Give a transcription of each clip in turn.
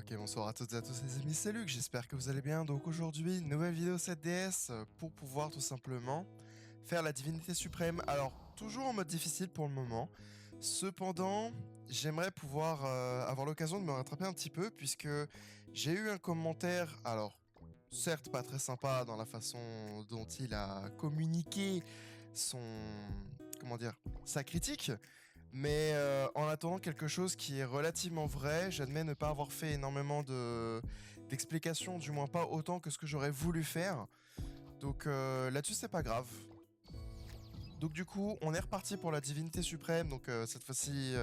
Ok, bonsoir à toutes et à tous les amis, c'est Luc, j'espère que vous allez bien. Donc aujourd'hui, nouvelle vidéo 7DS pour pouvoir tout simplement faire la divinité suprême. Alors, toujours en mode difficile pour le moment. Cependant, j'aimerais pouvoir avoir l'occasion de me rattraper un petit peu puisque j'ai eu un commentaire, alors certes pas très sympa dans la façon dont il a communiqué son... comment dire, sa critique, mais en attendant quelque chose qui est relativement vrai, j'admets ne pas avoir fait énormément d'explications, du moins pas autant que ce que j'aurais voulu faire. Donc là-dessus, c'est pas grave. Donc du coup, on est reparti pour la divinité suprême, donc cette fois-ci,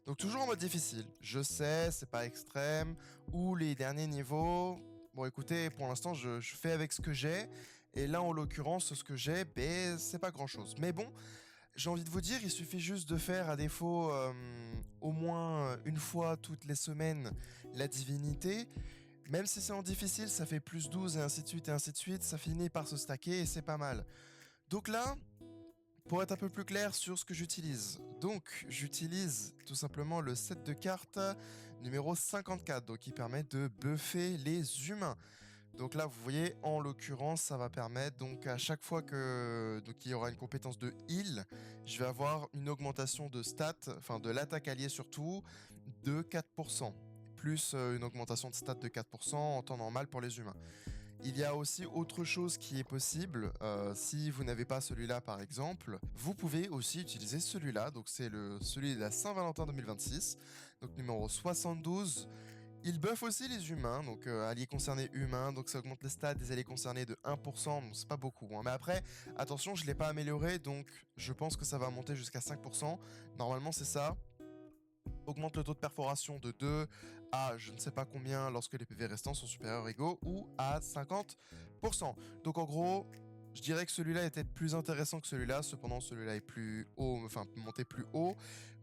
donc toujours en mode difficile. Je sais, c'est pas extrême, ou les derniers niveaux. Bon écoutez, pour l'instant, je fais avec ce que j'ai, et là en l'occurrence, ce que j'ai, ben c'est pas grand-chose. Mais bon, j'ai envie de vous dire, il suffit juste de faire, à défaut, au moins une fois toutes les semaines, la divinité. Même si c'est en difficile, ça fait plus 12 et ainsi de suite et ainsi de suite, ça finit par se stacker et c'est pas mal. Donc là, pour être un peu plus clair sur ce que j'utilise. Donc, j'utilise tout simplement le set de cartes numéro 54, donc qui permet de buffer les humains. Donc là, vous voyez, en l'occurrence, ça va permettre, donc à chaque fois que donc il y aura une compétence de heal, je vais avoir une augmentation de stats, enfin de l'attaque alliée surtout, de 4%. Plus une augmentation de stats de 4% en temps normal pour les humains. Il y a aussi autre chose qui est possible, si vous n'avez pas celui-là par exemple, vous pouvez aussi utiliser celui-là, donc c'est celui de la Saint-Valentin 2026, donc numéro 72. Il buff aussi les humains, donc alliés concernés humains, donc ça augmente les stats des alliés concernés de 1%, donc c'est pas beaucoup. Hein. Mais après, attention, je l'ai pas amélioré, donc je pense que ça va monter jusqu'à 5%. Normalement, c'est ça. Augmente le taux de perforation de 2 à je ne sais pas combien lorsque les PV restants sont supérieurs ou égaux, ou à 50%. Donc en gros, je dirais que celui-là est peut-être plus intéressant que celui-là, cependant celui-là est plus haut, enfin monté plus haut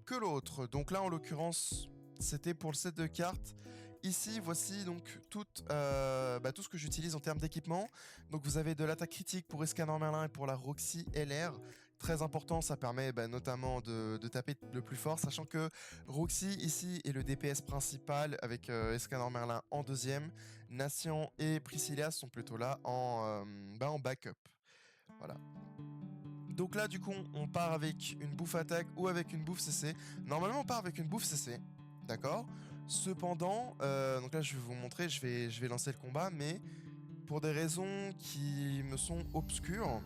que l'autre. Donc là en l'occurrence, c'était pour le set de cartes. Ici, voici donc tout ce que j'utilise en termes d'équipement. Donc vous avez de l'attaque critique pour Escanor Merlin et pour la Roxy LR. Très important, ça permet notamment de taper le plus fort, sachant que Roxy ici est le DPS principal avec Escanor Merlin en deuxième. Nation et Priscilla sont plutôt là en backup. Voilà. Donc là, du coup, on part avec une bouffe attaque ou avec une bouffe CC. Normalement, on part avec une bouffe CC. D'accord. Cependant, donc là je vais vous montrer, je vais lancer le combat, mais pour des raisons qui me sont obscures,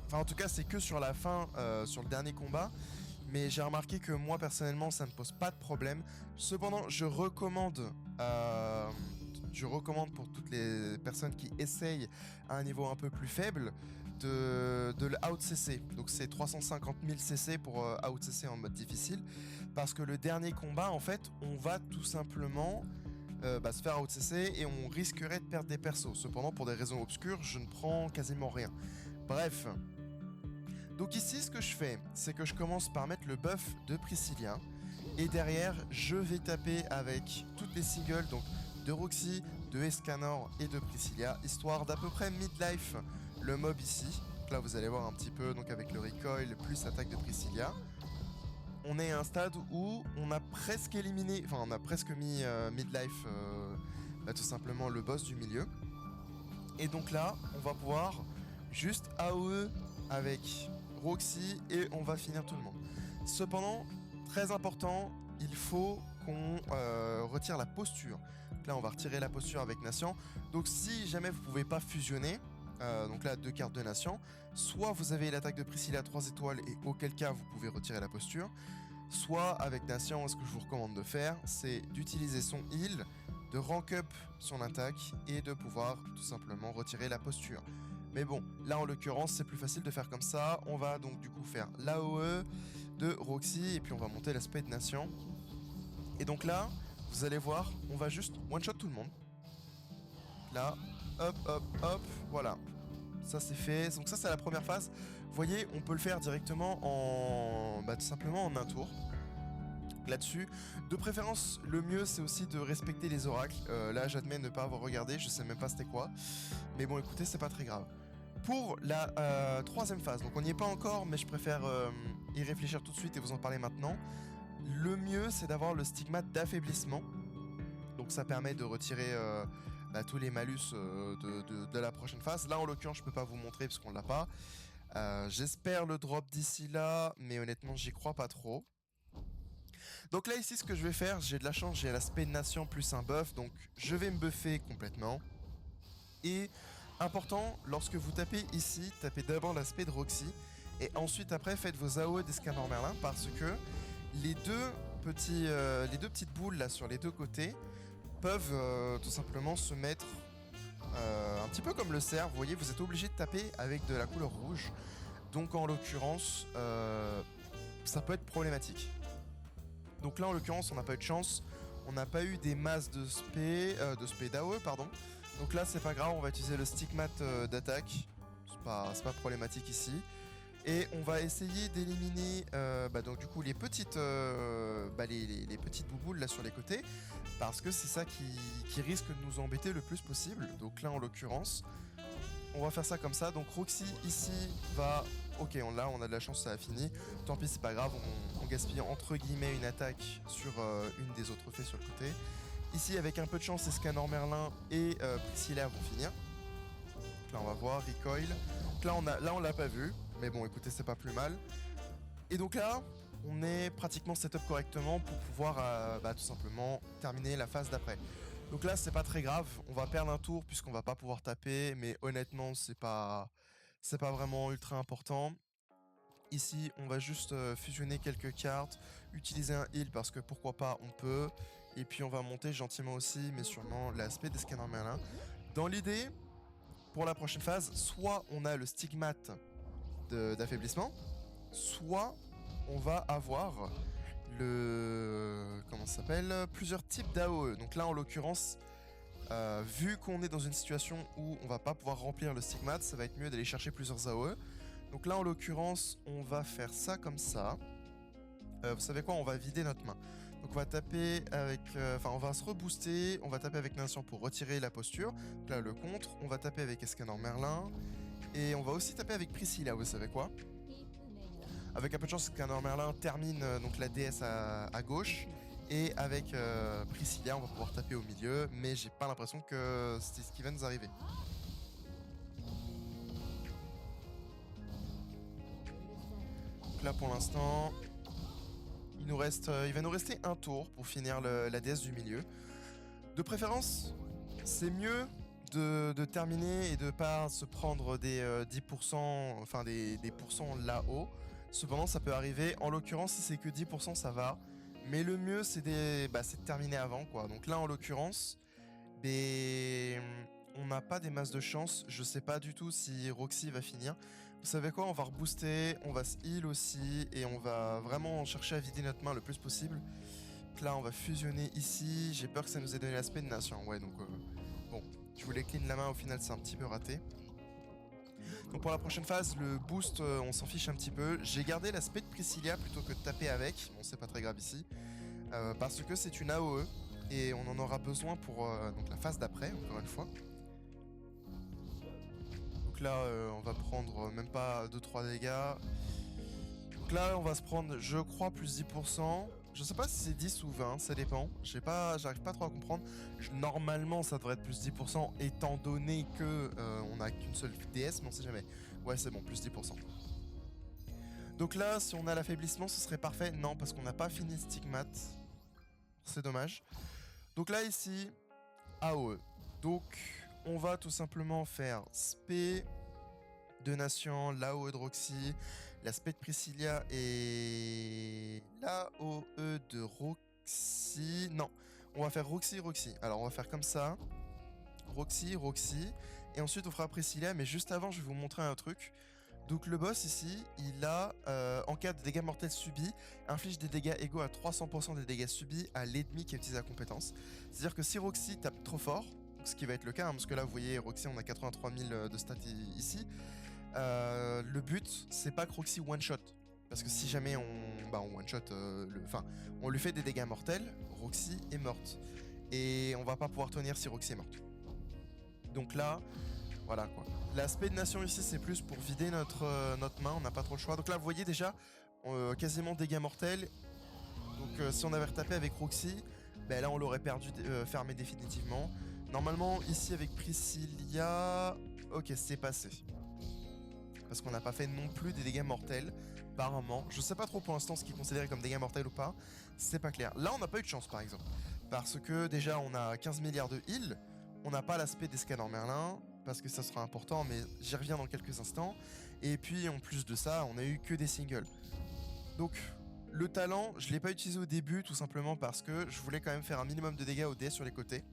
enfin en tout cas c'est que sur la fin, sur le dernier combat, mais j'ai remarqué que moi personnellement ça ne pose pas de problème. Cependant je recommande pour toutes les personnes qui essayent à un niveau un peu plus faible de le out CC. Donc c'est 350 000 CC pour out CC en mode difficile. Parce que le dernier combat, en fait, on va tout simplement se faire out CC et on risquerait de perdre des persos. Cependant, pour des raisons obscures, je ne prends quasiment rien. Bref. Donc ici, ce que je fais, c'est que je commence par mettre le buff de Priscilla. Et derrière, je vais taper avec toutes les singles, donc de Roxy, de Escanor et de Priscilla, histoire d'à peu près midlife le mob ici. Donc là, vous allez voir un petit peu, donc avec le recoil plus attaque de Priscilla. On est à un stade où on a presque éliminé, enfin on a presque mis midlife tout simplement le boss du milieu. Et donc là, on va pouvoir juste AOE avec Roxy et on va finir tout le monde. Cependant, très important, il faut qu'on retire la posture. Donc là, on va retirer la posture avec Nation. Donc si jamais vous pouvez pas fusionner, donc là 2 cartes de Nation, soit vous avez l'attaque de Priscilla 3 étoiles et auquel cas vous pouvez retirer la posture, soit avec Nation, ce que je vous recommande de faire, c'est d'utiliser son heal, de rank up son attaque et de pouvoir tout simplement retirer la posture. Mais bon, là en l'occurrence c'est plus facile de faire comme ça. On va donc du coup faire l'AOE de Roxy et puis on va monter l'aspect de Nation. Et donc là, vous allez voir, on va juste one shot tout le monde. Là, hop, hop, hop, voilà. Ça c'est fait, donc ça c'est la première phase. Vous voyez, on peut le faire directement en tout simplement en un tour. Là-dessus, de préférence, le mieux c'est aussi de respecter les oracles. Là, j'admets ne pas avoir regardé, je sais même pas c'était quoi. Mais bon, écoutez, c'est pas très grave. Pour la troisième phase, donc on n'y est pas encore, mais je préfère y réfléchir tout de suite et vous en parler maintenant. Le mieux, c'est d'avoir le stigmate d'affaiblissement. Donc ça permet de retirer tous les malus de la prochaine phase. Là en l'occurrence je peux pas vous montrer parce qu'on l'a pas. J'espère le drop d'ici là, mais honnêtement j'y crois pas trop. Donc là ici ce que je vais faire, j'ai de la chance, j'ai l'aspect nation plus un buff, donc je vais me buffer complètement. Et important, lorsque vous tapez ici, tapez d'abord l'aspect de Roxy, et ensuite après faites vos AOE d'Escanor Merlin, parce que les deux petites boules là sur les deux côtés peuvent tout simplement se mettre un petit peu comme le cerf. Vous voyez, vous êtes obligé de taper avec de la couleur rouge, donc en l'occurrence ça peut être problématique. Donc là en l'occurrence on n'a pas eu de chance, on n'a pas eu des masses de spé d'AOE pardon. Donc là c'est pas grave, on va utiliser le stigmate d'attaque, c'est pas problématique ici. Et on va essayer d'éliminer donc du coup les petites les petites bouboules là sur les côtés, parce que c'est ça qui risque de nous embêter le plus possible. Donc là en l'occurrence on va faire ça comme ça. Donc Roxy ici va... Ok, on a de la chance, ça a fini. Tant pis, c'est pas grave, on gaspille entre guillemets une attaque sur une des autres fées sur le côté. Ici, avec un peu de chance, Escanor Merlin et Priscilla vont finir. Donc là, on va voir, recoil. Donc là, on l'a pas vu, mais bon, écoutez, c'est pas plus mal. Et donc là, on est pratiquement setup correctement pour pouvoir tout simplement terminer la phase d'après. Donc là, c'est pas très grave, on va perdre un tour puisqu'on va pas pouvoir taper, mais honnêtement, c'est pas vraiment ultra important. Ici, on va juste fusionner quelques cartes, utiliser un heal parce que pourquoi pas, on peut. Et puis on va monter gentiment aussi, mais sûrement, l'aspect d'Escanor Merlin. Dans l'idée, pour la prochaine phase, soit on a le stigmate d'affaiblissement, soit on va avoir comment ça s'appelle, plusieurs types d'AOE. Donc là en l'occurrence vu qu'on est dans une situation où on va pas pouvoir remplir le stigmate, ça va être mieux d'aller chercher plusieurs AOE. Donc là en l'occurrence on va faire ça comme ça. Vous savez quoi, on va vider notre main. Donc on va taper avec... on va se rebooster, on va taper avec Nation pour retirer la posture. Donc là le contre, on va taper avec Escanor Merlin. Et on va aussi taper avec Priscilla, vous savez quoi. Avec un peu de chance, Escanor Merlin termine donc la DS à gauche. Et avec Priscilla, on va pouvoir taper au milieu. Mais j'ai pas l'impression que c'est ce qui va nous arriver. Donc là pour l'instant, il va nous rester un tour pour finir la DS du milieu. De préférence, c'est mieux de terminer et de pas se prendre des 10%, enfin des pourcents là-haut. Cependant, ça peut arriver. En l'occurrence, si c'est que 10%, ça va. Mais le mieux, c'est de terminer avant, quoi. Donc là, en l'occurrence, on n'a pas des masses de chance. Je sais pas du tout si Roxy va finir. Vous savez quoi, on va rebooster, on va se heal aussi, et on va vraiment chercher à vider notre main le plus possible. Donc là, on va fusionner ici. J'ai peur que ça nous ait donné l'aspect de nation. Ouais, donc bon, je voulais clean la main, au final, c'est un petit peu raté. Donc pour la prochaine phase, le boost, on s'en fiche un petit peu. J'ai gardé l'aspect de Priscilla plutôt que de taper avec. Bon, c'est pas très grave ici. Parce que c'est une AOE. Et on en aura besoin pour donc la phase d'après, encore une fois. Donc là, on va prendre même pas 2-3 dégâts. Donc là, on va se prendre, je crois, plus 10%. Je sais pas si c'est 10 ou 20, ça dépend. J'arrive pas trop à comprendre. Normalement, ça devrait être plus 10%, étant donné que on a qu'une seule DS, mais on sait jamais. Ouais, c'est bon, plus 10%. Donc là, si on a l'affaiblissement, ce serait parfait. Non, parce qu'on n'a pas fini Stigmate. C'est dommage. Donc là, ici, AOE. Donc, on va tout simplement faire Spé de Nation, l'AOE de Roxy, l'aspect de Priscilla et l'AOE de Roxy. Non, on va faire Roxy. Alors on va faire comme ça. Roxy. Et ensuite on fera Priscilla, mais juste avant je vais vous montrer un truc. Donc le boss ici, il a, en cas de dégâts mortels subis, inflige des dégâts égaux à 300% des dégâts subis à l'ennemi qui utilise la compétence. C'est-à-dire que si Roxy tape trop fort, ce qui va être le cas, hein, parce que là vous voyez Roxy on a 83 000 de stats ici, le but c'est pas que Roxy one shot, parce que si jamais on one shot, on lui fait des dégâts mortels, Roxy est morte et on va pas pouvoir tenir si Roxy est morte. Donc là, voilà quoi. L'aspect de nation ici c'est plus pour vider notre main, on n'a pas trop le choix. Donc là vous voyez déjà quasiment dégâts mortels. Donc si on avait retapé avec Roxy, ben là on l'aurait fermé définitivement. Normalement ici avec Priscilla, ok c'est passé. Parce qu'on n'a pas fait non plus des dégâts mortels, apparemment. Je sais pas trop pour l'instant ce qui est considéré comme dégâts mortels ou pas, c'est pas clair. Là on n'a pas eu de chance par exemple, parce que déjà on a 15 milliards de heal, on n'a pas l'aspect des scanners Merlin, parce que ça sera important, mais j'y reviens dans quelques instants. Et puis en plus de ça, on a eu que des singles. Donc le talent, je l'ai pas utilisé au début, tout simplement parce que je voulais quand même faire un minimum de dégâts au dé sur les côtés.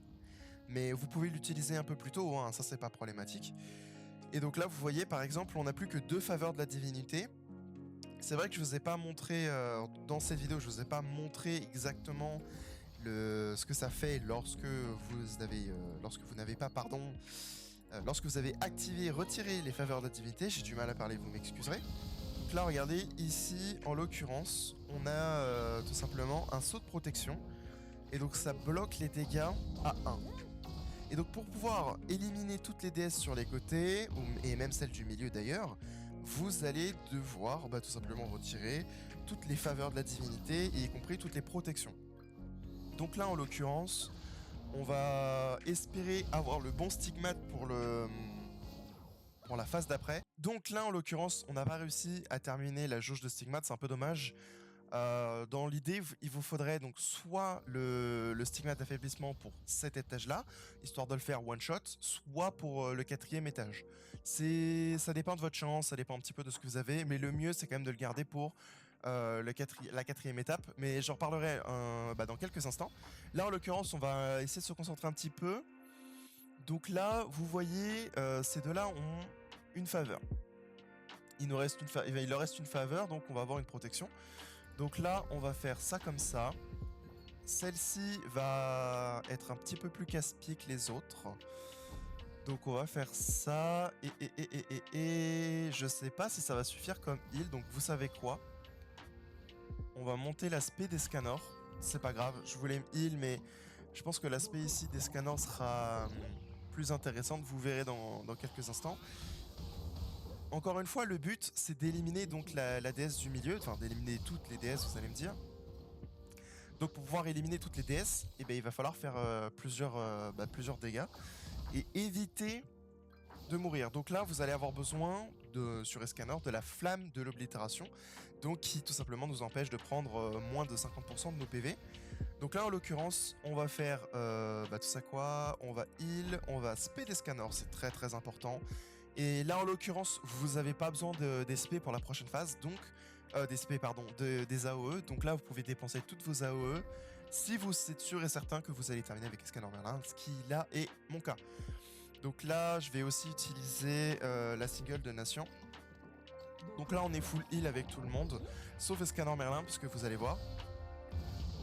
Mais vous pouvez l'utiliser un peu plus tôt, hein, ça c'est pas problématique. Et donc là vous voyez par exemple, on n'a plus que 2 faveurs de la divinité. C'est vrai que je vous ai pas montré, dans cette vidéo, je vous ai pas montré exactement ce que ça fait lorsque vous n'avez pas, pardon, lorsque vous avez activé et retiré les faveurs de la divinité. J'ai du mal à parler, vous m'excuserez. Donc là regardez, ici en l'occurrence, on a tout simplement un saut de protection. Et donc ça bloque les dégâts à 1. Et donc pour pouvoir éliminer toutes les déesses sur les côtés, et même celles du milieu d'ailleurs, vous allez devoir tout simplement retirer toutes les faveurs de la divinité, y compris toutes les protections. Donc là en l'occurrence, on va espérer avoir le bon stigmate pour la phase d'après. Donc là en l'occurrence, on n'a pas réussi à terminer la jauge de stigmate, c'est un peu dommage. Dans l'idée, il vous faudrait donc soit le stigmate d'affaiblissement pour cet étage-là, histoire de le faire one shot, soit pour le 4e étage. Ça dépend de votre chance, ça dépend un petit peu de ce que vous avez, mais le mieux c'est quand même de le garder pour la 4e étape, mais j'en reparlerai dans quelques instants. Là en l'occurrence, on va essayer de se concentrer un petit peu. Donc là, vous voyez, ces deux-là ont une faveur. Il leur reste une faveur, donc on va avoir une protection. Donc là, on va faire ça comme ça. Celle-ci va être un petit peu plus casse-pied que les autres. Donc on va faire ça. Et je sais pas si ça va suffire comme heal. Donc vous savez quoi? On va monter l'aspect des scanners. C'est pas grave, je voulais heal, mais je pense que l'aspect ici des scanners sera plus intéressant. Vous verrez dans quelques instants. Encore une fois, le but, c'est d'éliminer donc la déesse du milieu, enfin d'éliminer toutes les déesses, vous allez me dire. Donc pour pouvoir éliminer toutes les déesses, il va falloir faire plusieurs dégâts et éviter de mourir. Donc là, vous allez avoir besoin sur Escanor de la flamme de l'oblitération, donc qui tout simplement nous empêche de prendre moins de 50% de nos PV. Donc là, en l'occurrence, on va faire tout ça quoi? On va heal, on va spé des scanners, c'est très très important. Et là, en l'occurrence, vous n'avez pas besoin d'SP pour la prochaine phase, donc des AOE. Donc là, vous pouvez dépenser toutes vos AOE si vous êtes sûr et certain que vous allez terminer avec Escanor Merlin, ce qui là est mon cas. Donc là, je vais aussi utiliser la single de Nation. Donc là, on est full heal avec tout le monde, sauf Escanor Merlin, puisque vous allez voir.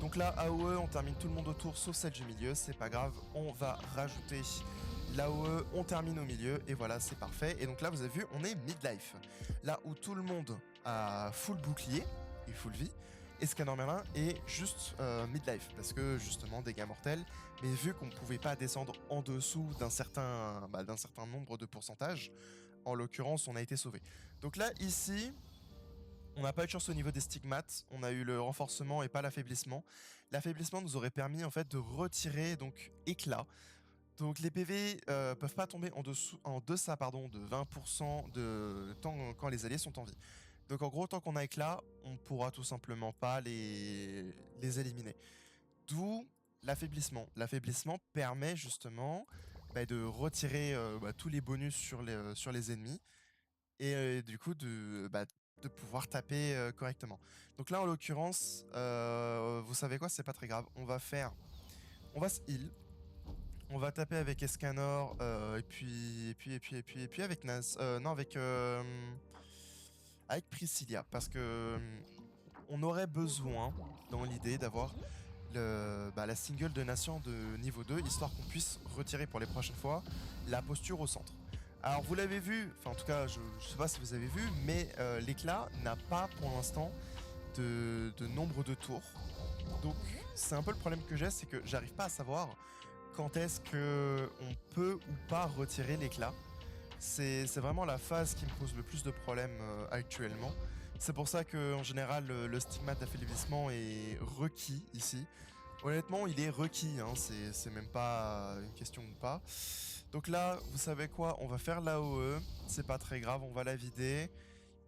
Donc là, AOE, on termine tout le monde autour, sauf celle du milieu, c'est pas grave, on va rajouter l'AOE, on termine au milieu, et voilà, c'est parfait. Et donc là, vous avez vu, on est midlife. Là où tout le monde a full bouclier et full vie, Escanor Merlin est juste midlife, parce que justement, dégâts mortels, mais vu qu'on ne pouvait pas descendre en dessous d'un certain nombre de pourcentages, en l'occurrence, on a été sauvé. Donc là, ici, on n'a pas eu de chance au niveau des stigmates, on a eu le renforcement et pas l'affaiblissement. L'affaiblissement nous aurait permis en fait de retirer donc éclat. Donc les PV peuvent pas tomber en deçà de 20% de temps quand les alliés sont en vie. Donc en gros, tant qu'on a éclat, on pourra tout simplement pas les éliminer. D'où l'affaiblissement. L'affaiblissement permet justement de retirer tous les bonus sur les ennemis et du coup de pouvoir taper correctement. Donc là en l'occurrence, vous savez quoi, c'est pas très grave. On va se heal. On va taper avec Escanor et puis avec avec Priscilla parce que on aurait besoin dans l'idée d'avoir la single de Nation de niveau 2 histoire qu'on puisse retirer pour les prochaines fois la posture au centre. Alors vous l'avez vu, enfin en tout cas je sais pas si vous avez vu, mais l'éclat n'a pas pour l'instant de nombre de tours. Donc c'est un peu le problème que j'ai, c'est que j'arrive pas à savoir quand est-ce que on peut ou pas retirer l'éclat. C'est vraiment la phase qui me pose le plus de problèmes actuellement. C'est pour ça que en général le stigmate d'affaiblissement est requis ici. Honnêtement, il est requis, hein, c'est même pas une question ou pas. Donc là, vous savez quoi? On va faire l'AOE, c'est pas très grave, on va la vider.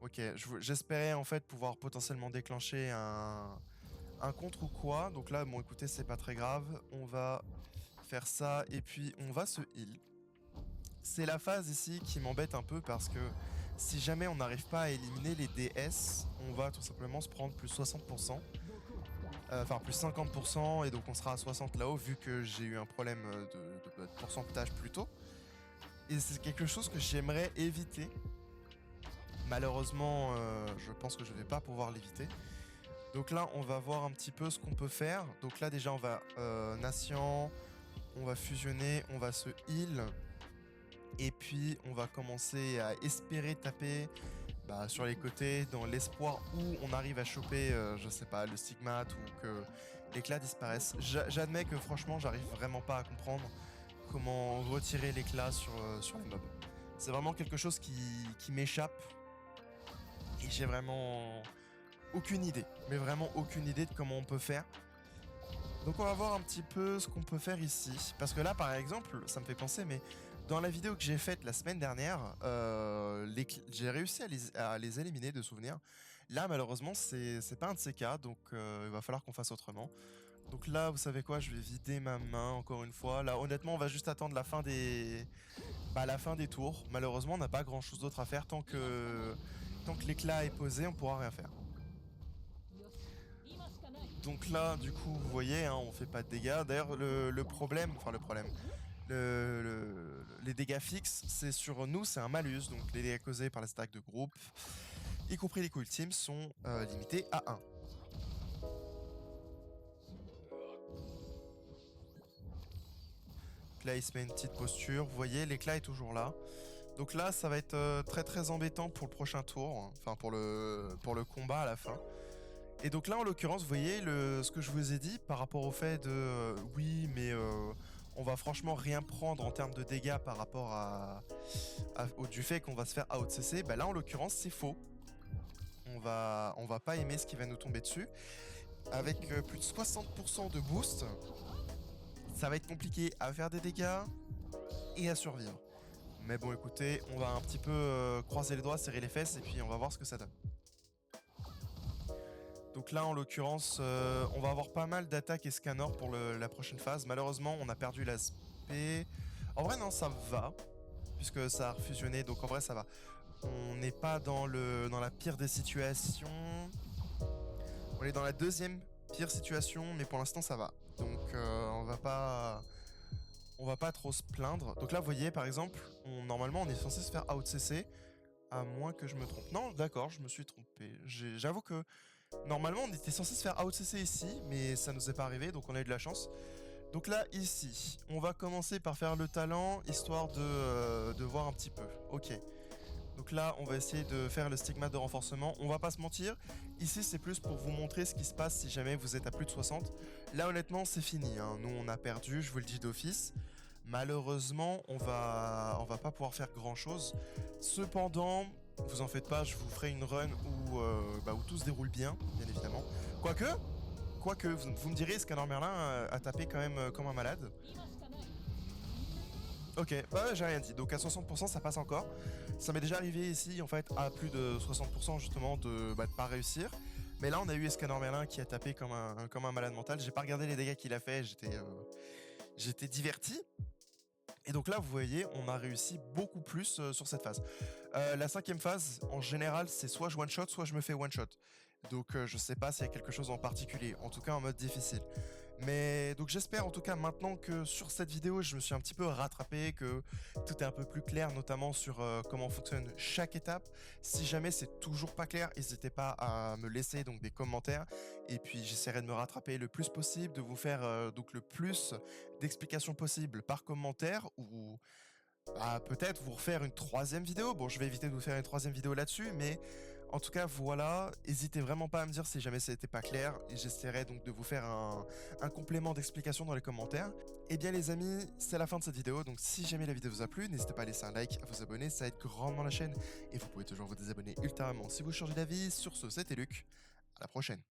Ok, j'espérais en fait pouvoir potentiellement déclencher un contre ou quoi. Donc là, bon écoutez, c'est pas très grave. On va faire ça et puis on va se heal. C'est la phase ici qui m'embête un peu parce que si jamais on n'arrive pas à éliminer les DS, on va tout simplement se prendre plus 60%. Enfin plus 50% et donc on sera à 60 là-haut vu que j'ai eu un problème de pourcentage plus tôt. Et c'est quelque chose que j'aimerais éviter. Malheureusement, je pense que je vais pas pouvoir l'éviter. Donc là, on va voir un petit peu ce qu'on peut faire. Donc là, déjà, on va Nation, on va fusionner, on va se heal. Et puis, on va commencer à espérer taper sur les côtés, dans l'espoir où on arrive à choper, je sais pas, le stigmate ou que l'éclat disparaisse. J'admets que franchement, j'arrive vraiment pas à comprendre comment retirer l'éclat sur les mobs. C'est vraiment quelque chose qui m'échappe et j'ai vraiment aucune idée, mais vraiment aucune idée de comment on peut faire. Donc on va voir un petit peu ce qu'on peut faire ici. Parce que là, par exemple, ça me fait penser, mais dans la vidéo que j'ai faite la semaine dernière, j'ai réussi à les éliminer de souvenirs. Là, malheureusement, c'est pas un de ces cas, donc il va falloir qu'on fasse autrement. Donc là, vous savez quoi, je vais vider ma main encore une fois. Là, honnêtement, on va juste attendre la fin la fin des tours. Malheureusement, on n'a pas grand chose d'autre à faire. Tant que l'éclat est posé, on pourra rien faire. Donc là, du coup, vous voyez, hein, on fait pas de dégâts. D'ailleurs, le problème, les dégâts fixes, c'est sur nous, c'est un malus. Donc les dégâts causés par les stacks de groupe, y compris les coups ultimes, sont limités à 1. Donc là, il se met une petite posture. Vous voyez, l'éclat est toujours là. Donc là, ça va être très très embêtant pour le prochain tour. Enfin, pour le combat à la fin. Et donc là, en l'occurrence, vous voyez ce que je vous ai dit par rapport au fait de oui, mais on va franchement rien prendre en termes de dégâts par rapport du fait qu'on va se faire out-CC. Bah là, en l'occurrence, c'est faux. On va pas aimer ce qui va nous tomber dessus. Avec plus de 60% de boost, ça va être compliqué à faire des dégâts et à survivre. Mais bon, écoutez, on va un petit peu croiser les doigts, serrer les fesses et puis on va voir ce que ça donne. Donc là, en l'occurrence, on va avoir pas mal d'attaques et scanners pour la prochaine phase. Malheureusement, on a perdu l'aspect. En vrai, non, ça va, puisque ça a refusionné, donc en vrai, ça va. On n'est pas dans la pire des situations. On est dans la deuxième pire situation, mais pour l'instant, ça va. Donc, on va pas trop se plaindre. Donc là, vous voyez, par exemple, normalement, on est censé se faire out-CC, à moins que je me trompe. Non, d'accord, je me suis trompé. J'avoue que normalement, on était censé se faire out-CC ici, mais ça nous est pas arrivé, donc on a eu de la chance. Donc là, ici, on va commencer par faire le talent, histoire de voir un petit peu. Ok. Donc là, on va essayer de faire le stigmate de renforcement. On va pas se mentir, ici c'est plus pour vous montrer ce qui se passe si jamais vous êtes à plus de 60. Là, honnêtement, c'est fini, hein. Nous, on a perdu, je vous le dis d'office. Malheureusement, on va pas pouvoir faire grand chose. Cependant, vous en faites pas, je vous ferai une run où tout se déroule bien, bien évidemment. Quoique, vous me direz, Scanner Merlin a tapé quand même comme un malade. Ok, bah j'ai rien dit, donc à 60% ça passe encore. Ça m'est déjà arrivé ici en fait à plus de 60% justement de pas réussir. Mais là on a eu Scanner Merlin qui a tapé comme un malade mental. J'ai pas regardé les dégâts qu'il a fait, j'étais diverti. Et donc là, vous voyez, on a réussi beaucoup plus sur cette phase. La cinquième phase, en général, c'est soit je one-shot, soit je me fais one-shot. Donc je sais pas s'il y a quelque chose en particulier, en tout cas en mode difficile. Mais donc j'espère en tout cas maintenant que sur cette vidéo, je me suis un petit peu rattrapé, que tout est un peu plus clair, notamment sur comment fonctionne chaque étape. Si jamais c'est toujours pas clair, n'hésitez pas à me laisser donc des commentaires. Et puis j'essaierai de me rattraper le plus possible, de vous faire donc le plus d'explications possibles par commentaire ou peut-être vous refaire une troisième vidéo. Bon, je vais éviter de vous faire une troisième vidéo là-dessus, mais en tout cas, voilà. N'hésitez vraiment pas à me dire si jamais ça n'était pas clair. Et j'essaierai donc de vous faire un complément d'explication dans les commentaires. Et bien les amis, c'est la fin de cette vidéo. Donc si jamais la vidéo vous a plu, n'hésitez pas à laisser un like, à vous abonner. Ça aide grandement la chaîne. Et vous pouvez toujours vous désabonner ultérieurement si vous changez d'avis. Sur ce, c'était Luc. À la prochaine.